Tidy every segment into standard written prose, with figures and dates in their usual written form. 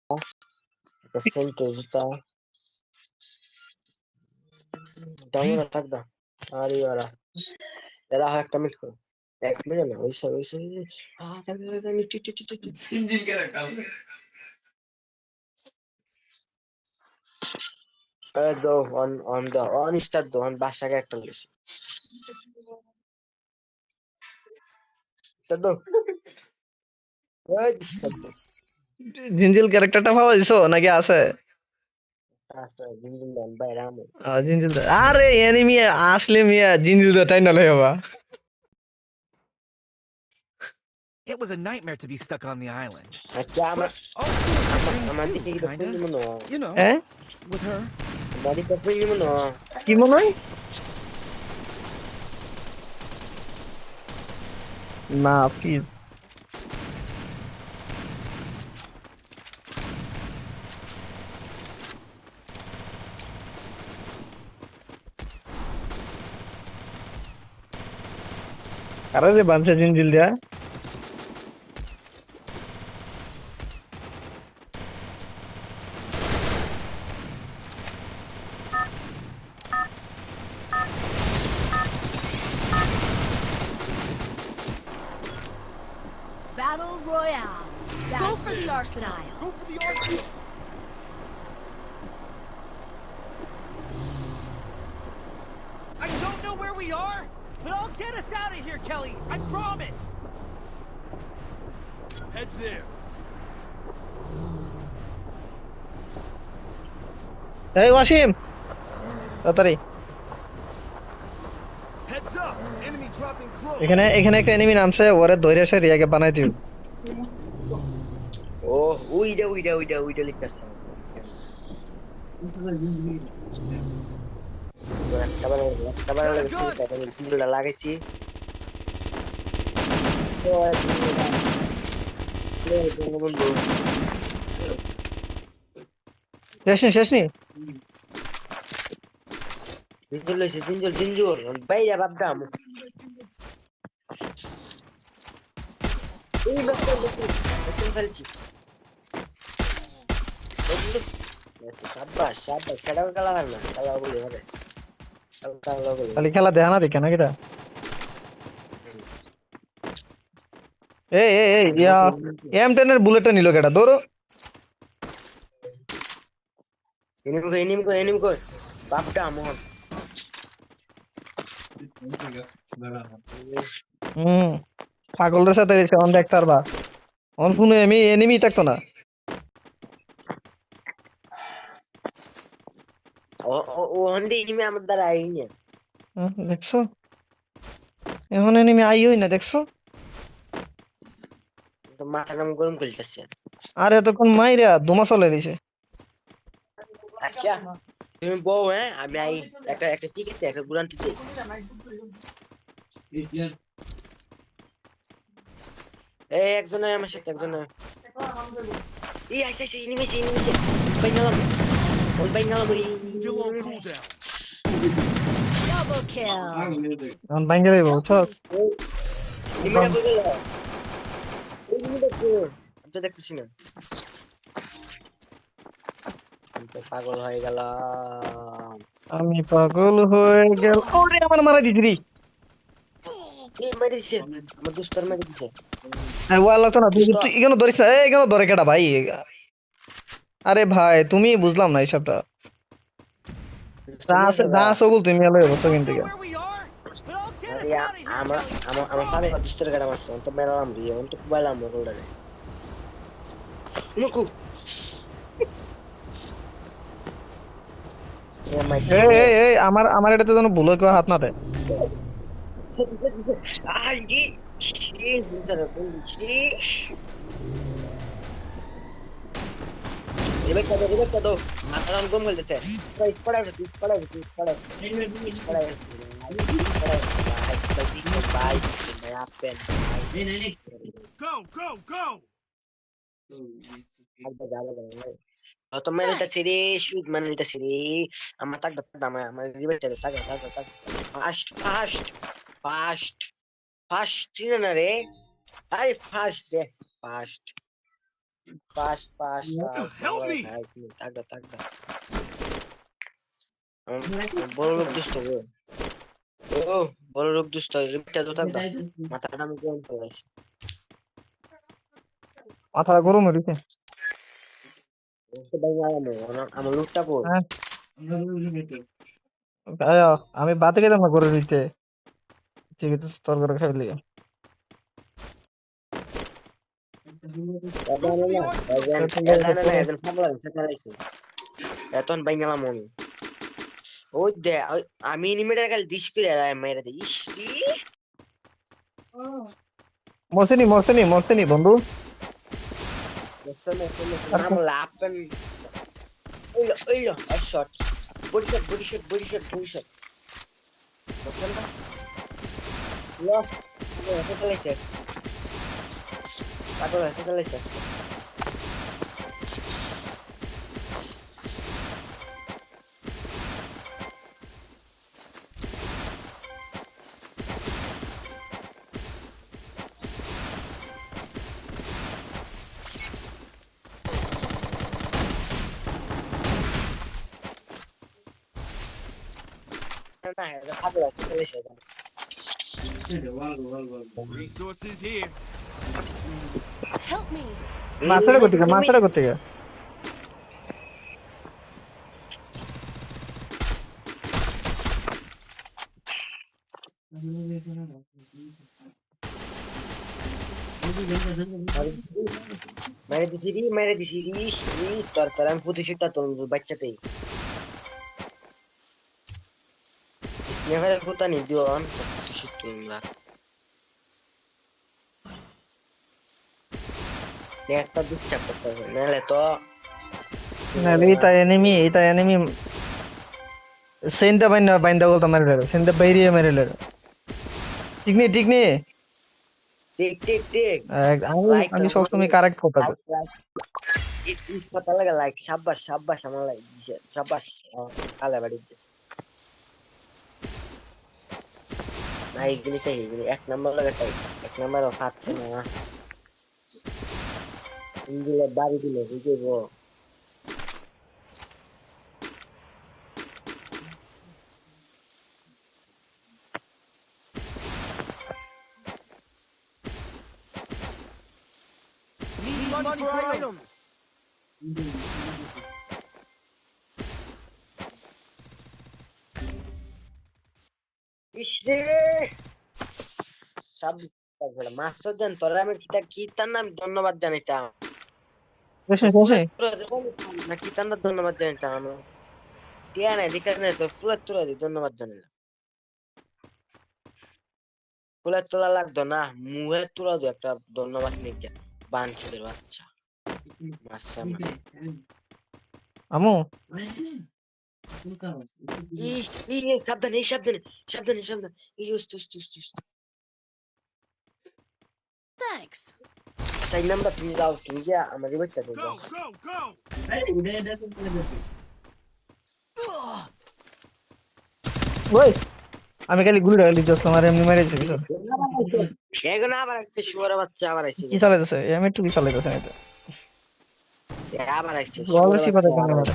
Presente justa. Down attack da. Ari ora. Era একটা minute করো। 1 minute না ওইসব সিনজিল character go on the on start the on বাসাকে একটা লিস তো ওই start দাও জিনজিল ক্যারেক্টারটা ভালো দিছো নাকি আছে আচ্ছা জিঞ্জিন দান বাইরে আমো জিনজিল আরে এনিমি আসলে মিয়া জিনজিল দা টাইনা লই বাবা It was a nightmare to be stuck on the island. আচ্ছা আমার আমার দিকে কি Kinda. দেখতে মনে You know, হ্যাঁ with her. বাড়ি দেখতে মনে কি মনে হয় না প্লিজ আরে রে বামসা জিনজিল দিয়া Battle Royale. Go for the art style. Go for the arc. I don't know where we are, but I'll get us out of here, Kelly. I promise. Head there. এই ওয়াসিম তাড়াতাড়ি Heads up. Enemy dropping close. এখানে এখানে একটা enemy নামছে ওরে ধরে এসে রিয়াকে বানাই দিও ও উইডা লিখতেছে একটা সিঙ্গেলটা লাগাইছি শেষ নি জিঞ্জুর বাইরে ভাবতাম ফেলছি সাব্বাস খেলাও খেলা হয় না খেলা বলে হবে খালি খেলা দেখা না দেখে না কিটা এই ইয়া M10 এর বুলেটটা নিল কেটা ধরো এনিমি কর বাপটা মোহন পাগলের সাথে অন দেখতার বা অন কোনো এনিমি থাকতো না ও হন্দে এনিমি আমার দ্বারা আইনি দেখছো এখন এনিমি আইই না দেখছো তো মাথা নাম গরম করতেছে আর এতক্ষণ মাইরা দুমা চলে দিছে আচ্ছা তুমি বউ হ্যাঁ আমি আই একটা টিকিট একটা গুরান্টি চাই এই একজন আমার সাথে একজন এই আইসা enemy বাইনালাম Still on cooldown. Double kill. এখন বাইঙ্গে যাইব বুঝছো তো দেখতেছি না পাগল হয়ে গেলাম আমি পাগল হয়ে গেল ওরে আমার মারা দিছি মেরেছে আমার দুস্তর মেরে দিছে ওয়াল লাগতো না তুই এখানে ধরিস এখানে ধরে কেটা ভাই আরে ভাই তুমি বুঝলাম না এইসবটা যা সবল তুমি এলো বুঝছো কিন্তু Where we are, but I'll get us out of here, আমার Kelly. আমার পাবে দুস্তর কাটা মারছে তো মেরালাম রে অন্ত কুবাইলাম রোলডারে মুকু এই আমার এটাতে যেন ভুল কেউ হাত না দেয় Ay, Rebecca, mataron con el deseo. Dispara. Go. তো মানে এটা সিরি শুট মানে এটা সিরি আমার তাক দাম আমার রিবেটা তাক ফাস্ট চিনে না রে আরে ফাস্ট দে ফাস্ট পাস Help me! টাকা বড় লোক দুষ্ট গো ও বড় লোক দুষ্ট রিপিটটা তো থাকবা মাথাটা আমি গরম করে আছি মাথা গরম হইছে। আমার লোকটা কই হ্যাঁ আয়া, আমি বাতে গেলাম না করে দিতে, ঠিক আছে তোর করে খাইলি। একজন পাগলা হইছে চালাইছে এতন বাইঙ্গালাম আমি ওই দে আমি ইনিমিটার কাল দিস করে মেরে দিই ইস মরছে নি বন্ধু। নাম লাপেন ওইলো শট বডি শট বসছেন না লস এসে চালাইছে পাগল এসে চালাইছে না এটা পাগল এসে চালাইছে Resources here. Help me. মাছটা করতে গে মেরে দিছি ইস তোর আমি প্রতিশোধটা তোর বাচ্চাতেই স্নেহের কথা নি দিও প্রতিশোধ তোমরা একটা দুঃখটা করতে হবে নাহলে তো এটা এনিমি সেন্টা বাইন্দা বলতো মারিলে সেন্টা বাইরে মারিলে ঠিক নেই ঠিক আমি সবসময় কারেক্ট কথা কই। কথা লাগে লাইক সাব্বাস আমার লাইক সাব্বাস কালে বাড়িতে না এইগুলি চাই এইগুলি এক নম্বর লাগে চাই এক নম্বরও খাচ্ছে না এইগুলো বাড়ি দিলে বুঝবো Need money for items. ইসরে সব মাস্টার জান তোরা আমি কি তার নাম ধন্যবাদ জানাইতাম না কি তার নাম ধন্যবাদ জানাইতাম আমি টিয়া নাই দেখে নাই তো ফুলের তোলা ধন্যবাদ জানাইলাম ফুলের তোলা লাগতো না মুহের তোলা দে একটা ধন্যবাদ নিয়ে বাঞ্চুদের বাচ্চা মাস্টার আমু সাবধানে Thanks. চাই নাম্বার তুমি যাও তুমি যা আমাদের বাচ্চা তো যাও Go. ওই আমি খালি গুলি ডালি জাস্ট আমার এমনি মেরেছে কিছু এখন আবার আসছে শুয়ার বাচ্চা আবার আসছে কি চালাইতেছে আমি একটু কি চালাইতেছে এটা আবার আসছে গল সিপাতে কেন মারে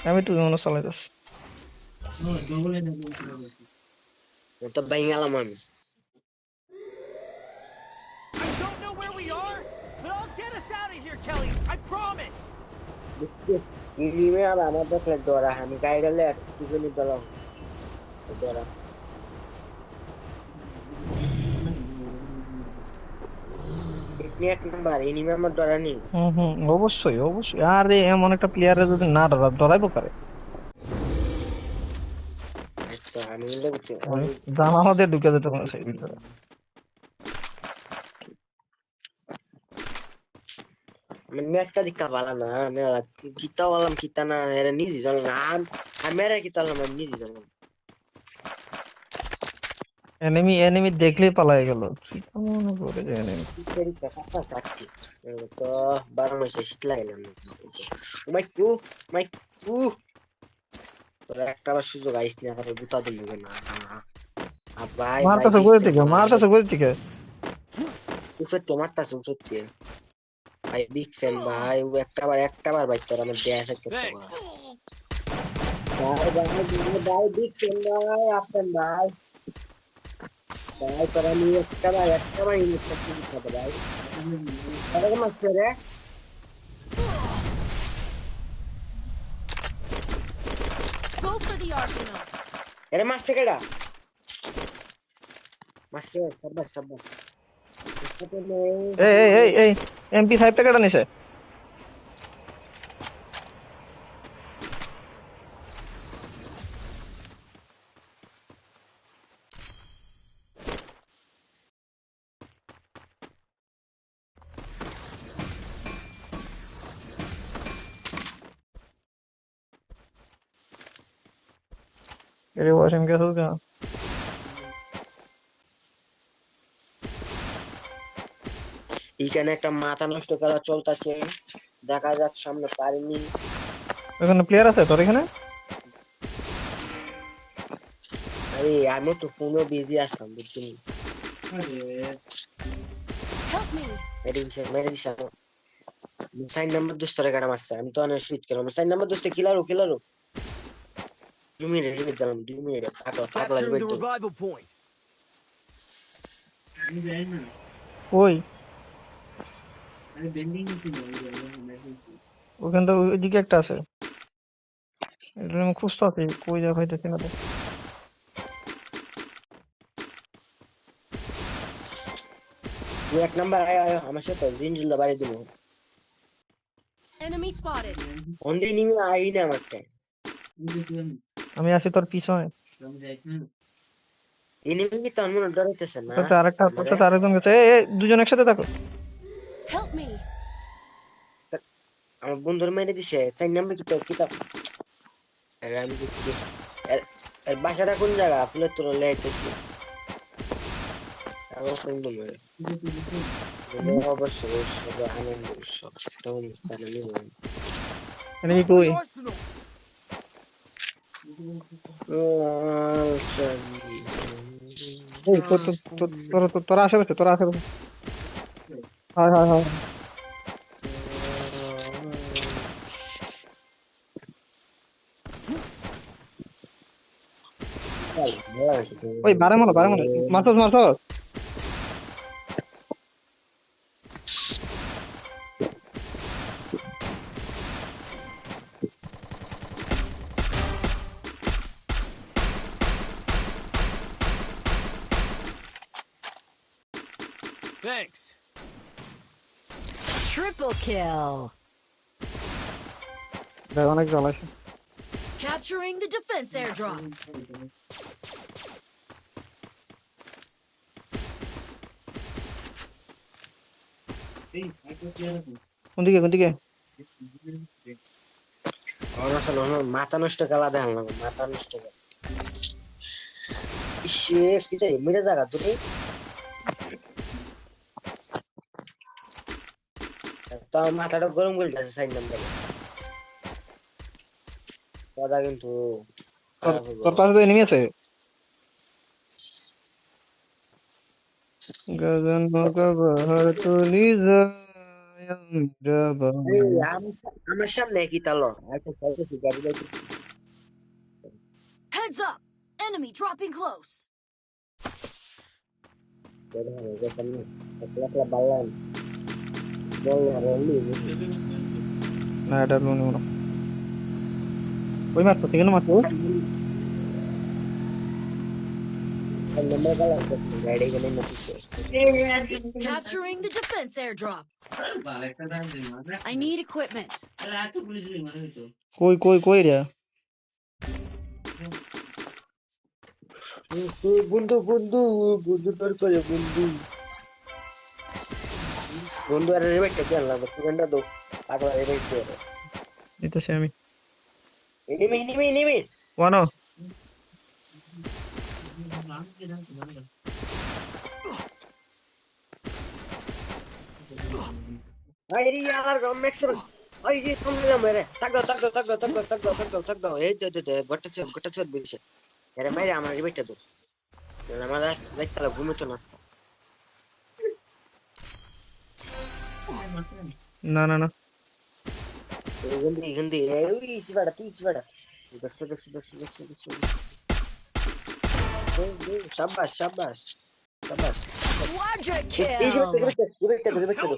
আমি একটু মনে চালাইতেছে তো বাইঙ্গালাম আমি I don't know where we are, but I'll get us out of here, Kelly. I promise. ইনিমে আর আমার দেখলে দৌড়া আমি গাড়ি গেলে একটুখানি দলাম দৌড়া এক নাম্বার ইনিমে আমার দৌড়া নেই অবশ্যই আরে এমন একটা প্লেয়ারে যদি না ডরাইবো পারে আচ্ছা আমি দেখতে জানা আমাদের ঢুকে যেতে কোনো সেই ভিতরে আমি নেটটা দিকা ভালো না কিতা বললাম কিতা না এরা নিজে জানলাম আমি এরা কিতা বললাম আমি নিজে জানলাম এনিমি দেখলেই পালাই গেল কি মনে করে যে এনিমি তো 12 মাসে শীত লাগে না মাইকু তোরা একটা বার সুযোগ আইস না করে গুতা দিল না ভাই মারতাছে কই থেকে উফরে তো মারতাছে উফরে ভাই বিগ ফ্যান ভাই, ও একটা বার ভাই তোর আমার দেয়া শেষ করতে পারবো Thanks. ভাই বিগ ফ্যান ভাই, আপনার ভাই ভাই তোর আমি একটা বার ইউনিট করতে দিতে ভাই। এরকম আসছে রে, Go for the arsenal. এরে মারছে কেডা? মারছে সাব্বাস সাব্বাস। এই MP5 টা কেটে নিছে। এরে ওয়াশিং কে হোগা। এইখানে একটা মাথা নষ্ট করা চলতেছে, দেখা যাক সামনে পারিনি। এখানে প্লেয়ার আছে তোর এখানে? আরে আমি তো ফোনও বিজি আসলাম বুঝছি। Help me. মেরে দিছে সাইন নাম্বার দোস্তরে কাটা মারছে, আমি তো অনেক শুট করলাম। সাইন নাম্বার দোস্তে কিলারো 2 মিনিট রিমিট দিলাম, 2 মিনিট পাগলা Capturing রিমিট the দিলাম। revival point. কই? ওখানে তো ওইদিকে একটা আছে। এটা আমি খুঁজতাছি, কই যা হইতেছে না তো। তুই 1 নাম্বার আয় আয় আমার সাথে জিনজুলদা বাড়ি দিব। Enemy spotted. অন্ধে নিমি আই না আমারটা, আমি আসি তোর পিছনে। এনিমি কি তোর মনে ডরাইতেছে না তোর আরেকটা, তোর আমারে? সাথে আরেকজন গেছে। এই দুজন একসাথে থাকো। Help me. আমার বন্ধুর মেরে দিছে সাইন নাম্বার কি তোর কিতাব? আরে আমি দেখছি এর এর বাসাটা কোন জায়গা ফুলের তোর লাইতেছি আমার বন্ধু মেরে অবশ্যই উৎসব আনন্দ উৎসব তখন তাহলে নিব। এনিমি Go for কই? the arsenal. এই তোর আশেপাশে, তোর আশেপাশে। হয়। ওই বারে মারো। মারছস। Thanks. Triple kill. ভাই অনেক জল আছে। Capturing the defense airdrop. কোন দিকে? মাথা নষ্ট খেলা দেখাল না, মাথা নষ্ট খেলা ইসে কিটাই মেরে জায়গা তুমি তাও মাথাটা গরম করে যাচ্ছে সাইড নাম্বারে কথা কিন্তু খারাপ হইবো। তোর পাশে তো এনিমি আছে। গগন মগবহর তুলি যায় আমরা এই বাংলা। আমার সামনে কি তালো একটা সাইকেল গাড়ি যাইতেছে। Heads up. Enemy dropping close. একলা বাল্লাম বল রলি না এটা লুনি মনে। ওই মারতেছে, কেন মারতো? নম্বর কালা গাড়ি গেলে না পিছে Capturing the defense airdrop. I need equipment. কই রে? বন্ধু তোর করে বন্ধু আর রেবেটটা কি আনলাম সেকেন্ডটা দো পাগলা রেবেট দিয়ে নিতেছি আমি। এনিমি ওয়ানো আইরি यार গম্মেক শুরু আই যে তুমি না মেরে তাক দাও এই দে গটটা সে বেশি আরে মেরে আমার রেবেটটা দো আমার দেখতালা ঘুমে তো নাস্তা না না না হিন্দি ওই ইসি বাড়া তুই ইসি বাড়া দেখছো দেখছো দেখছো দেখছো দেখছো শাবাশ শাবাশ শাবাশ Quadra এই যে kill.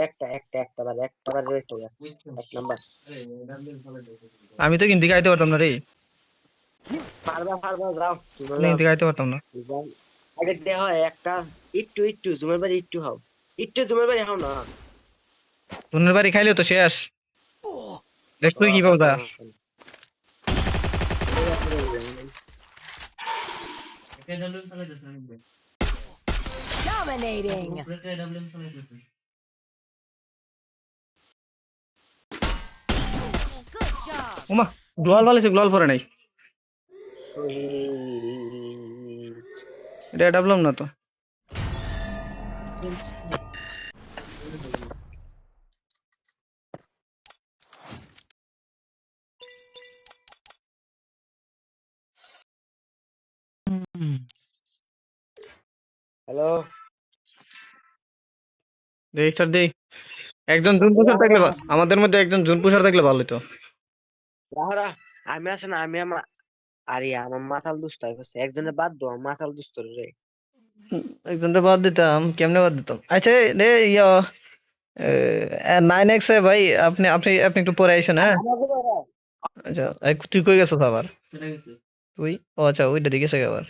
একটা একটা বার রেট এক নাম্বার আমি তো কিন্তু গাইতে পারতাম না রে পারবা পারবা যাও আমি কিন্তু গাইতে পারতাম না যাও আগে দেহ একটা একটু জুমের বাড়ি একটু জুমের বাড়ি হাও না ধনের বাড়ি খাইলেও তো শেষ দেখছো কি বাবুদা Dominating. Good job. ওমা গ্লোয়াল ভালো গ্লোয়াল পরে নাই এটা ডাবলাম না তো হ্যালো রেজিস্টার দেই একজন জুন পুষার থাকলে আমাদের মধ্যে একজন জুন পুষার থাকলে ভালো হতো রাহরা আমি আছে না আমি আমার আরে আমার মাথাল দুষ্ট হয়ে গেছে একজনের বাদ দাও আমার মাথাল দুষ্ট রে একজনটা বাদ দিতাম কেমনে বাদ দিতাম আচ্ছা রে ইয়া 9x এ ভাই আপনি আপনি আপনি একটু পরে আইসেন হ্যাঁ আচ্ছা তুই কই গেছিস আবার তুই ও আচ্ছা ওইটা দিকে গেছে আবার